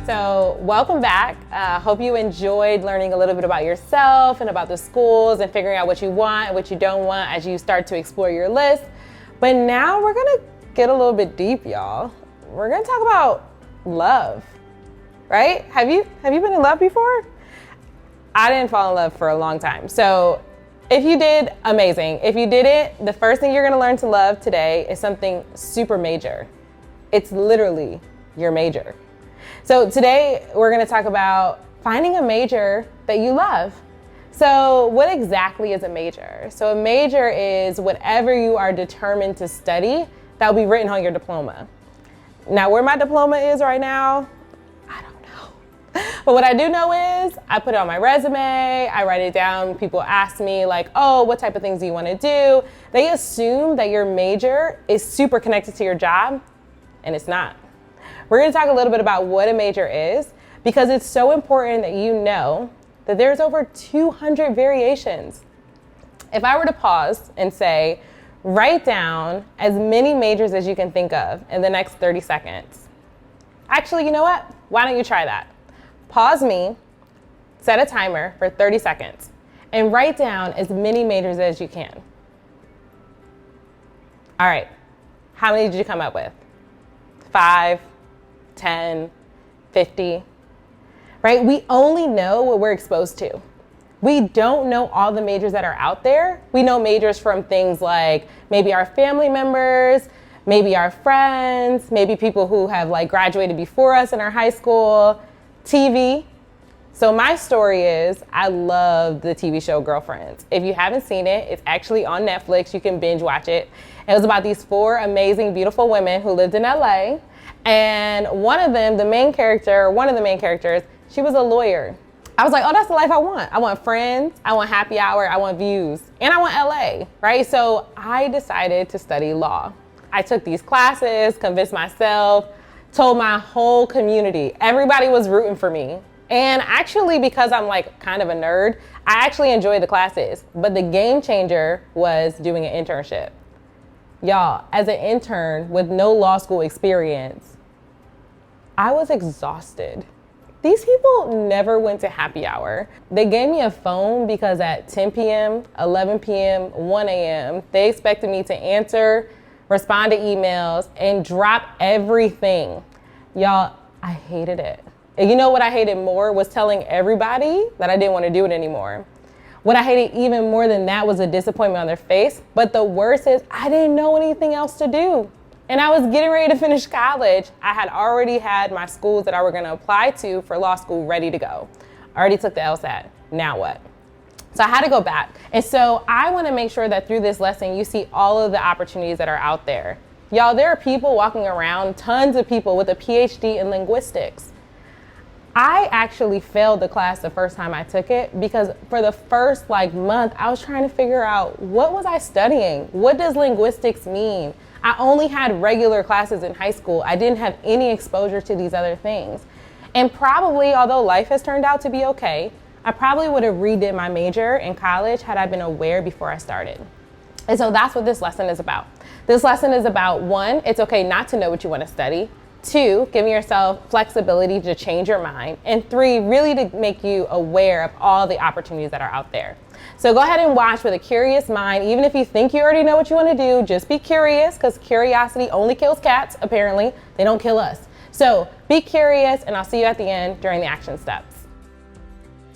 So welcome back. Hope you enjoyed learning a little bit about yourself and about the schools and figuring out what you want and what you don't want as you start to explore your list. But now we're gonna get a little bit deep, y'all. We're gonna talk about love, right? Have you been in love before? I didn't fall in love for a long time. So if you did, amazing. If you didn't, the first thing you're gonna learn to love today is something super major. It's literally your major. So today we're gonna talk about finding a major that you love. So what exactly is a major? So a major is whatever you are determined to study that will be written on your diploma. Now where my diploma is right now, I don't know. But what I do know is I put it on my resume, I write it down. People ask me like, oh, what type of things do you wanna do? They assume that your major is super connected to your job, and it's not. We're gonna talk a little bit about what a major is because it's so important that you know that there's over 200 variations. If I were to pause and say, write down as many majors as you can think of in the next 30 seconds. Actually, you know what? Why don't you try that? Pause me, set a timer for 30 seconds, and write down as many majors as you can. All right, how many did you come up with? 5, 10, 50, right? We only know what we're exposed to. We don't know all the majors that are out there. We know majors from things like maybe our family members, maybe our friends, maybe people who have like graduated before us in our high school, TV. So my story is I love the TV show Girlfriends. If you haven't seen it, it's actually on Netflix. You can binge watch it. It was about these 4 amazing, beautiful women who lived in LA. And one of the main characters, she was a lawyer. I was like, oh, that's the life I want. I want friends, I want happy hour, I want views, and I want LA, right? So I decided to study law. I took these classes, convinced myself, told my whole community. Everybody was rooting for me. And actually, because I'm like kind of a nerd, I actually enjoyed the classes. But the game changer was doing an internship. Y'all, as an intern with no law school experience, I was exhausted. These people never went to happy hour. They gave me a phone because at 10 p.m., 11 p.m., 1 a.m., they expected me to answer, respond to emails, and drop everything. Y'all, I hated it. And you know what I hated more was telling everybody that I didn't want to do it anymore. What I hated even more than that was a disappointment on their face. But the worst is I didn't know anything else to do. And I was getting ready to finish college. I had already had my schools that I were gonna apply to for law school ready to go. I already took the LSAT, now what? So I had to go back. And so I wanna make sure that through this lesson, you see all of the opportunities that are out there. Y'all, there are people walking around, tons of people with a PhD in linguistics. I actually failed the class the first time I took it because for the first month, I was trying to figure out what was I studying? What does linguistics mean? I only had regular classes in high school. I didn't have any exposure to these other things. And probably, although life has turned out to be okay, I probably would have redid my major in college had I been aware before I started. And so that's what this lesson is about. This lesson is about 1, it's okay not to know what you want to study. 2, giving yourself flexibility to change your mind. And 3, really to make you aware of all the opportunities that are out there. So go ahead and watch with a curious mind. Even if you think you already know what you want to do, just be curious because curiosity only kills cats, apparently. They don't kill us. So be curious and I'll see you at the end during the action steps.